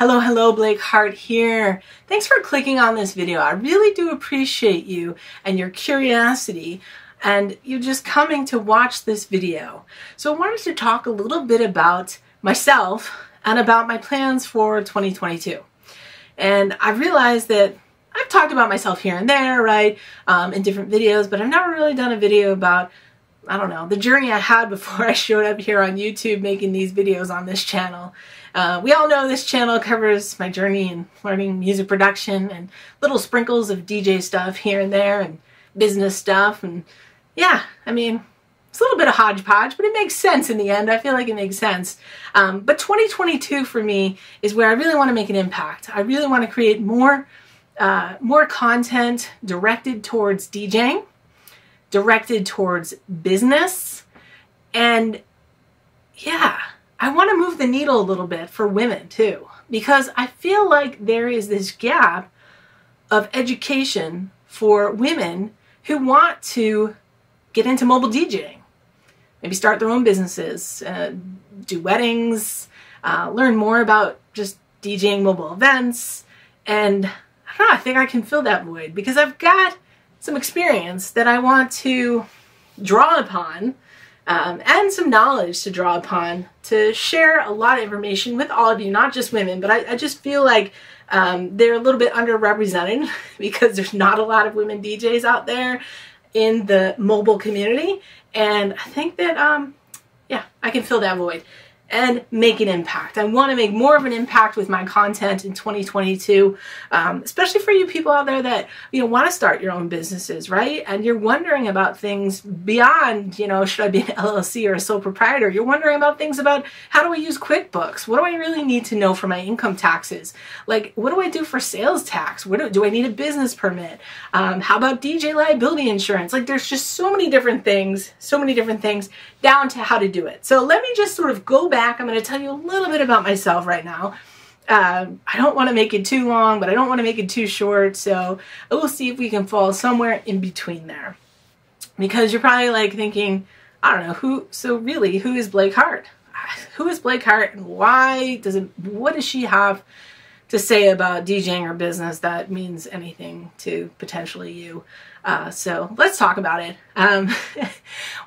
Hello, Blake Hart here. Thanks for clicking on this video. I really do appreciate you and your curiosity and you just coming to watch this video. So I wanted to talk a little bit about myself and about my plans for 2022. And I realized that I've talked about myself here and there, right, in different videos, but I've never really done a video about, I don't know, the journey I had before I showed up here on YouTube making these videos on this channel. We all know this channel covers my journey in learning music production and little sprinkles of DJ stuff here and there and business stuff. And yeah, I mean, it's a little bit of hodgepodge, but it makes sense in the end. I feel like it makes sense. But 2022 for me is where I really want to make an impact. I really want to create more content directed towards DJing, directed towards business, and yeah, I want to move the needle a little bit for women too, because I feel like there is this gap of education for women who want to get into mobile DJing, maybe start their own businesses, do weddings, learn more about just DJing mobile events, and I don't know, I think I can fill that void because I've got some experience that I want to draw upon and some knowledge to draw upon to share a lot of information with all of you, not just women, but I just feel like they're a little bit underrepresented because there's not a lot of women DJs out there in the mobile community. And I think that, yeah, I can fill that void and make an impact. I want to make more of an impact with my content in 2022, especially for you people out there that, want to start your own businesses, right? And you're wondering about things beyond, should I be an LLC or a sole proprietor? You're wondering about things about how do I use QuickBooks? What do I really need to know for my income taxes? Like, what do I do for sales tax? Do I need a business permit? How about DJ liability insurance? Like, there's just so many different things down to how to do it. So let me just sort of go back. I'm going to tell you a little bit about myself right now. I don't want to make it too long, but I don't want to make it too short. So we'll see if we can fall somewhere in between there. Because you're probably like thinking, I don't know, who is Blake Hart? Who is Blake Hart and what does she have to say about DJing or business that means anything to potentially you? So let's talk about it.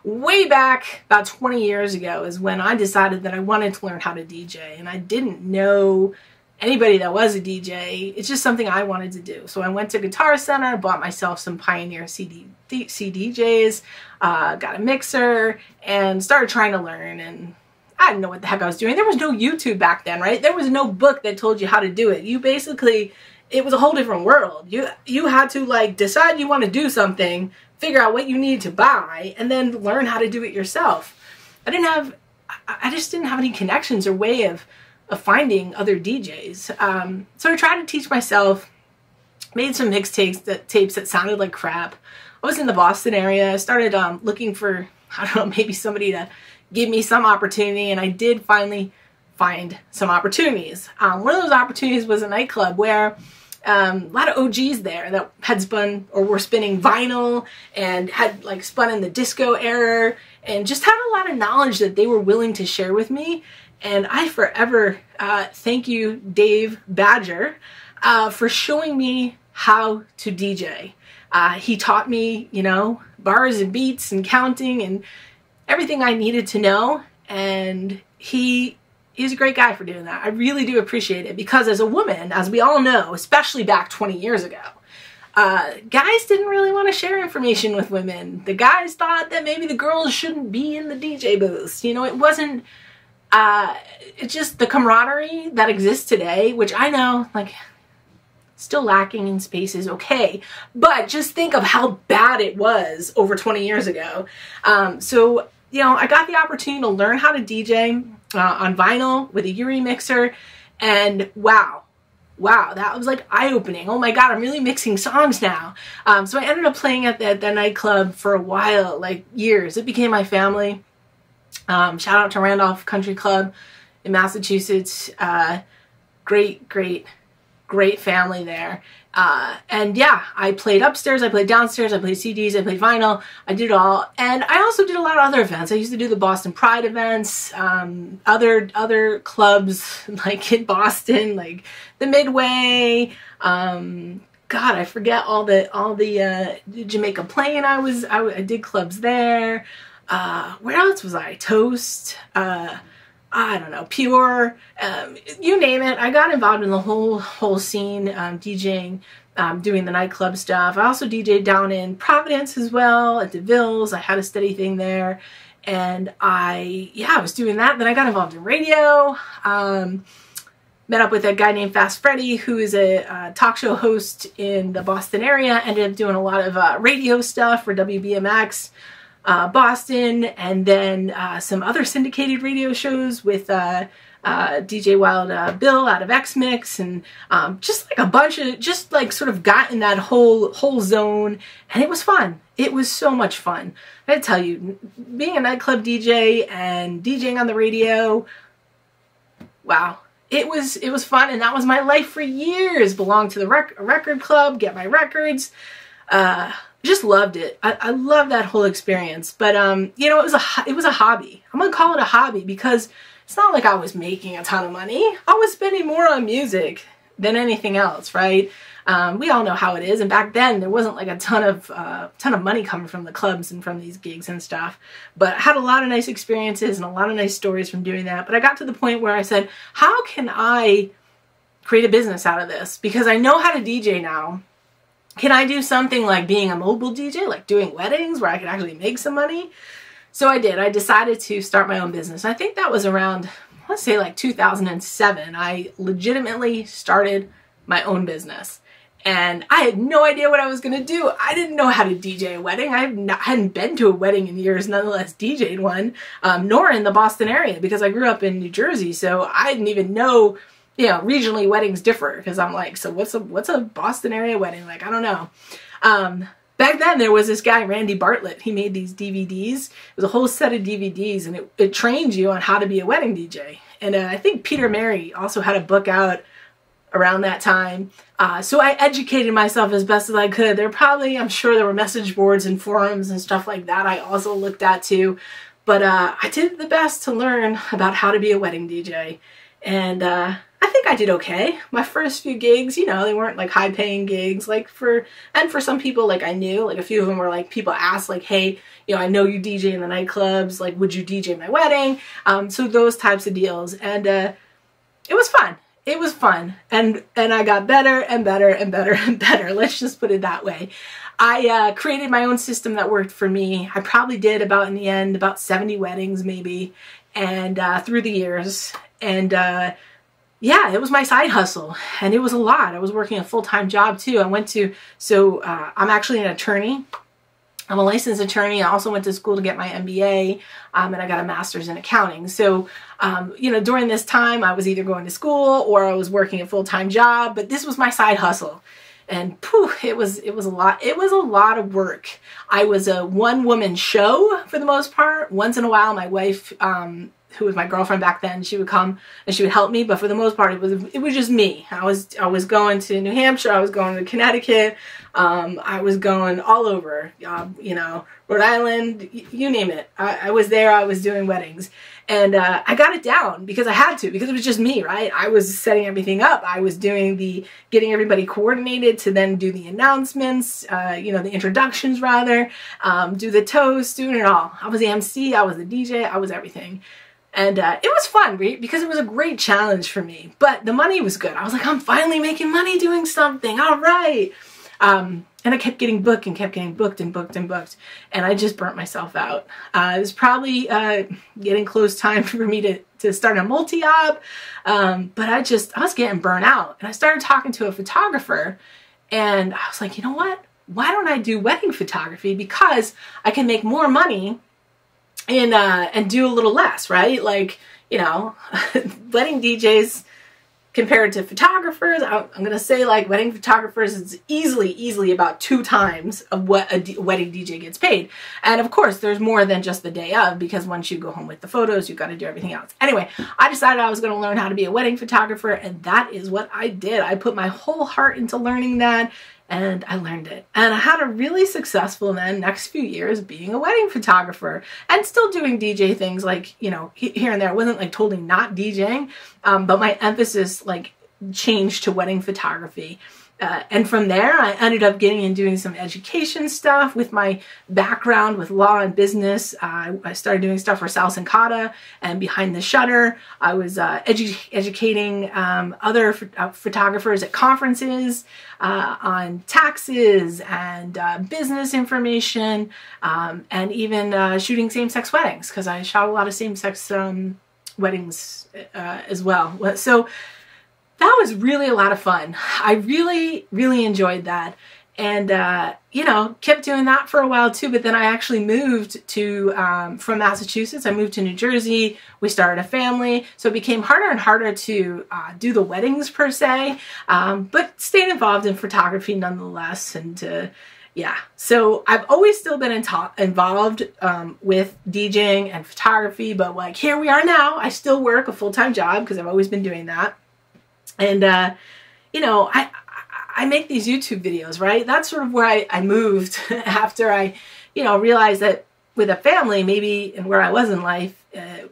Way back about 20 years ago is when I decided that I wanted to learn how to DJ, and I didn't know anybody that was a DJ. It's just something I wanted to do. So I went to Guitar Center, bought myself some Pioneer CDJs, got a mixer, and started trying to learn. And I didn't know what the heck I was doing. There was no YouTube back then, right? There was no book that told you how to do it. It was a whole different world. You had to like decide you want to do something, figure out what you need to buy, and then learn how to do it yourself. I just didn't have any connections or way of finding other DJs. So I tried to teach myself, made some mixtapes that sounded like crap. I was in the Boston area. I started looking for, I don't know, maybe somebody to give me some opportunity, and I did finally find some opportunities. One of those opportunities was a nightclub where a lot of OGs there that had spun or were spinning vinyl and had like spun in the disco era and just had a lot of knowledge that they were willing to share with me. And I forever thank you, Dave Badger, for showing me how to DJ. He taught me, bars and beats and counting and everything I needed to know. And he's a great guy for doing that. I really do appreciate it because as a woman, as we all know, especially back 20 years ago, guys didn't really want to share information with women. The guys thought that maybe the girls shouldn't be in the DJ booths. It wasn't, it's just the camaraderie that exists today, which I know, like, still lacking in spaces, okay, but just think of how bad it was over 20 years ago. So, I got the opportunity to learn how to DJ on vinyl with a Yuri mixer, and wow, that was like eye-opening. Oh my god, I'm really mixing songs now. So I ended up playing at that nightclub for a while, like years. It became my family. Shout out to Randolph Country Club in Massachusetts. Great great family there. And yeah, I played upstairs, I played downstairs, I played CDs, I played vinyl, I did it all. And I also did a lot of other events. I used to do the Boston Pride events, other clubs like in Boston, like the Midway, God, I forget all the Jamaica Plain. I did clubs there. Where else was I? Toast. I don't know, Pure. You name it. I got involved in the whole scene, DJing, doing the nightclub stuff. I also DJed down in Providence as well at DeVille's. I had a steady thing there, and I was doing that. Then I got involved in radio. Met up with a guy named Fast Freddy, who is a talk show host in the Boston area. Ended up doing a lot of radio stuff for WBMX Boston, and then some other syndicated radio shows with DJ Wild Bill out of X-Mix, and just like a bunch of, just like sort of got in that whole zone, and it was fun. It was so much fun. I gotta tell you, being a nightclub DJ and DJing on the radio, wow. It was fun, and that was my life for years. Belonged to the record club, get my records. Just loved it. I love that whole experience. But you know, it was a hobby. I'm gonna call it a hobby because it's not like I was making a ton of money. I was spending more on music than anything else, right? We all know how it is, and back then there wasn't like a ton of money coming from the clubs and from these gigs and stuff. But I had a lot of nice experiences and a lot of nice stories from doing that. But I got to the point where I said, how can I create a business out of this? Because I know how to DJ now. Can I do something like being a mobile DJ, like doing weddings where I could actually make some money? So I did. I decided to start my own business. I think that was around, let's say like 2007. I legitimately started my own business. And I had no idea what I was going to do. I didn't know how to DJ a wedding. I hadn't been to a wedding in years, nonetheless DJed one, nor in the Boston area, because I grew up in New Jersey. So I didn't even know, you know, regionally weddings differ, because I'm like, so what's a Boston area wedding? Like, I don't know. Back then there was this guy, Randy Bartlett. He made these DVDs. It was a whole set of DVDs, and it trained you on how to be a wedding DJ. And I think Peter Mary also had a book out around that time. So I educated myself as best as I could. I'm sure there were message boards and forums and stuff like that I also looked at too. But I did the best to learn about how to be a wedding DJ. And I think I did okay. My first few gigs, you know, they weren't like high paying gigs, like for some people, like I knew, like a few of them were like, people asked like, hey, you know, I know you DJ in the nightclubs, like, would you DJ my wedding? So those types of deals. And it was fun. It was fun, and I got better and better and better and better. Let's just put it that way. I created my own system that worked for me. I probably did in the end, about 70 weddings maybe, and through the years. And yeah, it was my side hustle, and it was a lot. I was working a full-time job too. I'm actually an attorney. I'm a licensed attorney. I also went to school to get my MBA, and I got a master's in accounting. So, you know, during this time, I was either going to school or I was working a full-time job, but this was my side hustle. And pooh, it was a lot. It was a lot of work. I was a one-woman show for the most part. Once in a while, my wife, who was my girlfriend back then, she would come and she would help me, but for the most part, it was just me. I was going to New Hampshire, I was going to Connecticut, I was going all over, you know, Rhode Island, you name it. I was there, I was doing weddings. And I got it down because I had to, because it was just me, right? I was setting everything up. I was doing getting everybody coordinated to then do the announcements, you know, the introductions rather, do the toast, doing it all. I was the MC, I was the DJ, I was everything. And it was fun, right? Because it was a great challenge for me. But the money was good. I was like, I'm finally making money doing something. All right. And I kept getting booked and kept getting booked and booked and booked. And I just burnt myself out. It was probably getting close time for me to start a multi-op. But I was getting burnt out. And I started talking to a photographer. And I was like, you know what? Why don't I do wedding photography? Because I can make more money and do a little less, right? Like, you know, wedding DJs compared to photographers, I'm going to say like wedding photographers is easily about 2 times of what a wedding DJ gets paid. And of course, there's more than just the day of, because once you go home with the photos, you've got to do everything else. Anyway, I decided I was going to learn how to be a wedding photographer, and that is what I did. I put my whole heart into learning that, and I learned it. And I had a really successful then next few years being a wedding photographer and still doing DJ things like, you know, here and there. It wasn't like totally not DJing, but my emphasis like changed to wedding photography. And from there, I ended up getting and doing some education stuff with my background with law and business. I started doing stuff for Sal Sincata and Behind the Shutter. I was educating other photographers at conferences on taxes and business information, and even shooting same-sex weddings, because I shot a lot of same-sex weddings as well. So that was really a lot of fun. I really enjoyed that. And, you know, kept doing that for a while too. But then I actually moved to, from Massachusetts, I moved to New Jersey. We started a family. So it became harder and harder to do the weddings per se, but stayed involved in photography nonetheless. And yeah, so I've always still been involved with DJing and photography. But like here we are now. I still work a full-time job because I've always been doing that. And, you know, I make these YouTube videos, right? That's sort of where I moved after I, you know, realized that with a family, maybe, and where I was in life,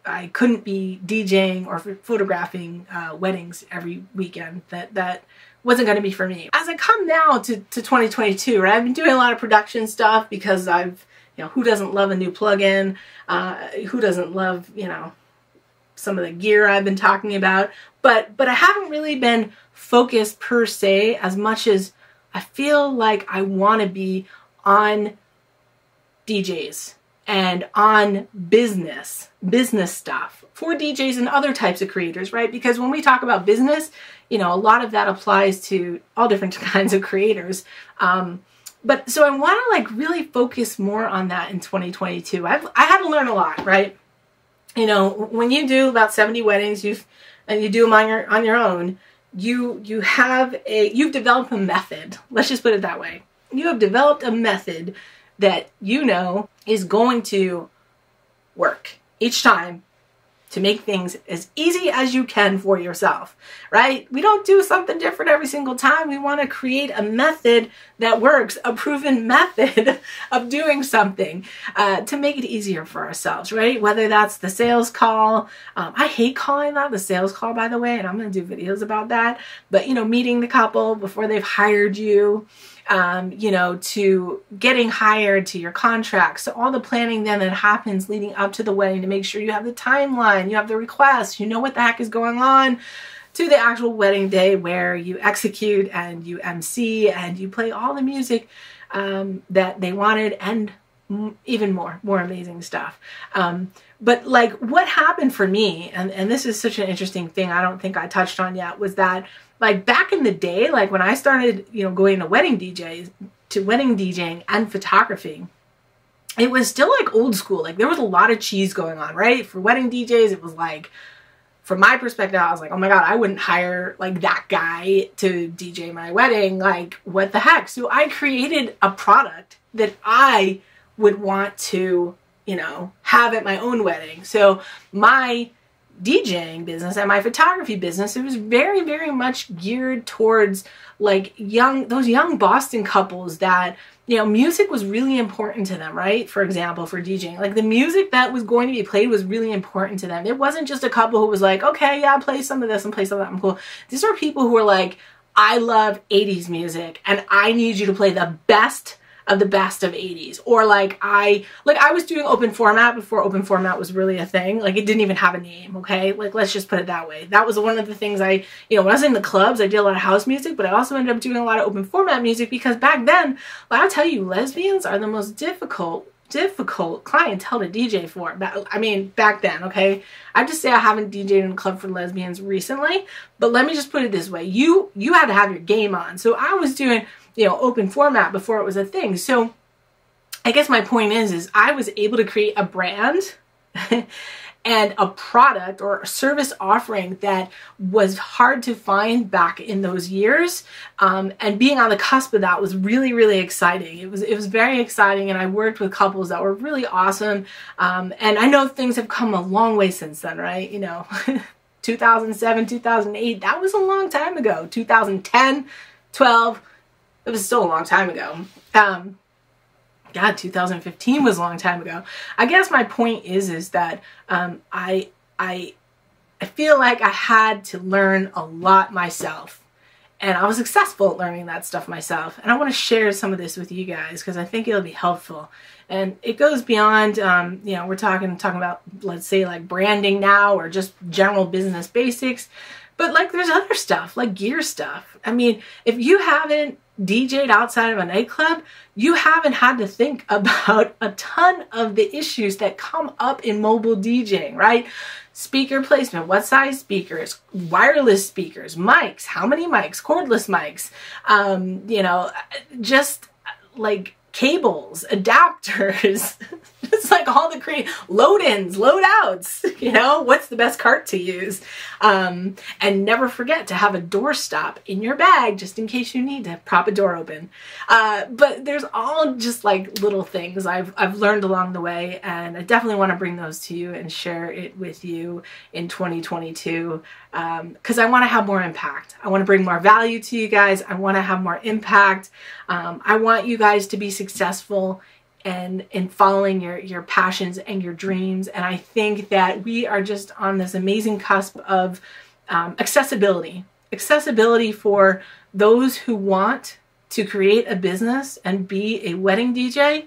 I couldn't be DJing or photographing weddings every weekend. That wasn't going to be for me. As I come now to 2022, right? I've been doing a lot of production stuff because I've, you know, who doesn't love a new plugin? Who doesn't love, you know, some of the gear I've been talking about, but I haven't really been focused per se as much as I feel like I want to be on DJs and on business stuff for DJs and other types of creators, right? Because when we talk about business, you know, a lot of that applies to all different kinds of creators. But so I want to like really focus more on that in 2022. I had to learn a lot, right? You know, when you do about 70 weddings, and you do them on your own, you've developed a method. Let's just put it that way. You have developed a method that you know is going to work each time to make things as easy as you can for yourself, right? We don't do something different every single time. We want to create a method that works, a proven method of doing something to make it easier for ourselves, right? Whether that's the sales call. I hate calling that the sales call, by the way, and I'm going to do videos about that. But, you know, meeting the couple before they've hired you, you know, to getting hired, to your contracts, so all the planning then that happens leading up to the wedding to make sure you have the timeline, you have the request, you know what the heck is going on, to the actual wedding day where you execute and you MC and you play all the music that they wanted and even more amazing stuff. But like what happened for me, and this is such an interesting thing I don't think I touched on yet, was that like back in the day, like when I started, you know, going to wedding DJing and photography, it was still like old school. Like there was a lot of cheese going on, right? For wedding DJs, it was like, from my perspective, I was like, oh my God, I wouldn't hire like that guy to DJ my wedding. Like what the heck? So I created a product that I would want to, you know, have at my own wedding. So my DJing business and my photography business, it was very much geared towards like those young Boston couples that, you know, music was really important to them, right? For example, for DJing, like the music that was going to be played was really important to them. It wasn't just a couple who was like, okay, yeah, play some of this and play some of that, I'm cool. These are people who were like, I love 80s music and I need you to play the best of the best of 80s. Or like I was doing open format before open format was really a thing. Like it didn't even have a name, okay? Like let's just put it that way. That was one of the things you know, when I was in the clubs, I did a lot of house music, but I also ended up doing a lot of open format music because back then, I'll tell you, lesbians are the most difficult clientele to DJ for. I mean, back then, okay? I have to say I haven't DJed in a club for lesbians recently, but let me just put it this way. You had to have your game on. So I was doing, you know, open format before it was a thing. So I guess my point is I was able to create a brand and a product or a service offering that was hard to find back in those years. And being on the cusp of that was really, really exciting. It was very exciting, and I worked with couples that were really awesome. And I know things have come a long way since then, right? You know, 2007, 2008, that was a long time ago. 2010, 12, it was still a long time ago. God, 2015 was a long time ago. I guess my point is that I feel like I had to learn a lot myself, and I was successful at learning that stuff myself. And I want to share some of this with you guys because I think it'll be helpful. And it goes beyond, you know, we're talking about, let's say, like branding now, or just general business basics. But like there's other stuff, like gear stuff. I mean, if you haven't DJ'd outside of a nightclub, you haven't had to think about a ton of the issues that come up in mobile DJing, right? Speaker placement, what size speakers, wireless speakers, mics, how many mics, cordless mics, you know, just like cables, adapters, it's like all the load-ins, load-outs, you know, what's the best cart to use? And never forget to have a door stop in your bag just in case you need to prop a door open. But there's all just like little things I've learned along the way, and I definitely want to bring those to you and share it with you in 2022, because I want to have more impact. I want to bring more value to you guys. I want to have more impact. I want you guys to be successful and in following your passions and your dreams. And I think that we are just on this amazing cusp of accessibility for those who want to create a business and be a wedding DJ.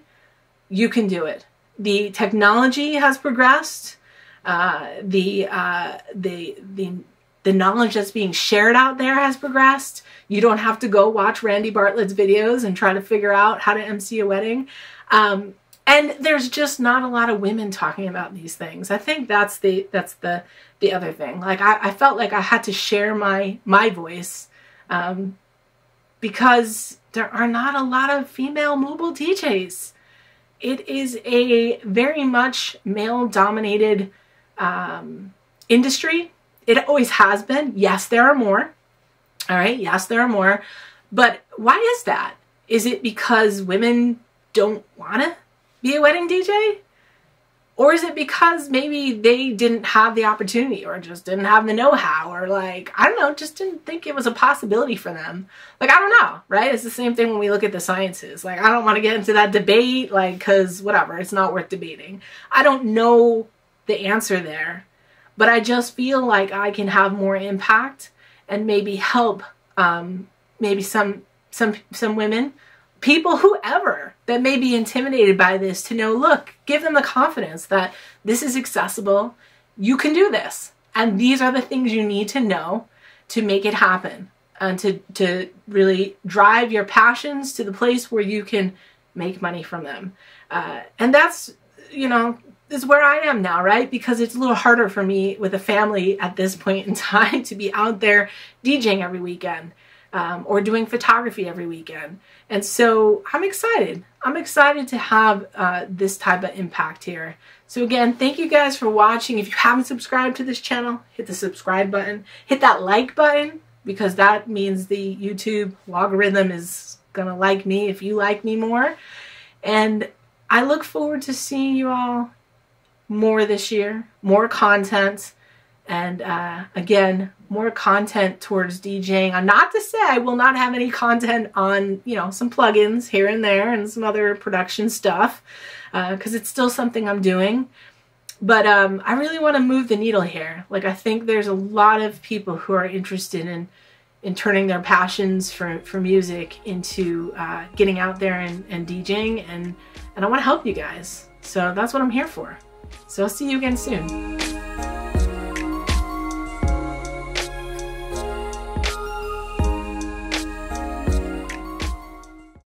You can do it. The technology has progressed. The knowledge that's being shared out there has progressed. You don't have to go watch Randy Bartlett's videos and try to figure out how to MC a wedding. And there's just not a lot of women talking about these things. I think that's the other thing. Like I felt like I had to share my voice, because there are not a lot of female mobile DJs. It is a very much male-dominated industry. It always has been. Yes, there are more. All right. Yes, there are more. But why is that? Is it because women don't want to be a wedding DJ? Or is it because maybe they didn't have the opportunity, or just didn't have the know-how, or like, I don't know, just didn't think it was a possibility for them? Like, I don't know, right? It's the same thing when we look at the sciences. Like, I don't want to get into that debate, like, because whatever, it's not worth debating. I don't know the answer there. But I just feel like I can have more impact and maybe help maybe some women, people, whoever that may be intimidated by this, to know, look, give them the confidence that this is accessible. You can do this. And these are the things you need to know to make it happen, and to really drive your passions to the place where you can make money from them. And that's, you know, is where I am now, right? Because it's a little harder for me with a family at this point in time to be out there DJing every weekend, or doing photography every weekend. And so I'm excited. I'm excited to have this type of impact here. So again, thank you guys for watching. If you haven't subscribed to this channel, hit the subscribe button, hit that like button, because that means the YouTube algorithm is gonna like me if you like me more. And I look forward to seeing you all more this year, more content, and again, more content towards DJing. I'm not to say I will not have any content on, you know, some plugins here and there and some other production stuff, because it's still something I'm doing. But I really want to move the needle here. Like, I think there's a lot of people who are interested in turning their passions for music into getting out there and DJing, and I want to help you guys. So that's what I'm here for. So I'll see you again soon.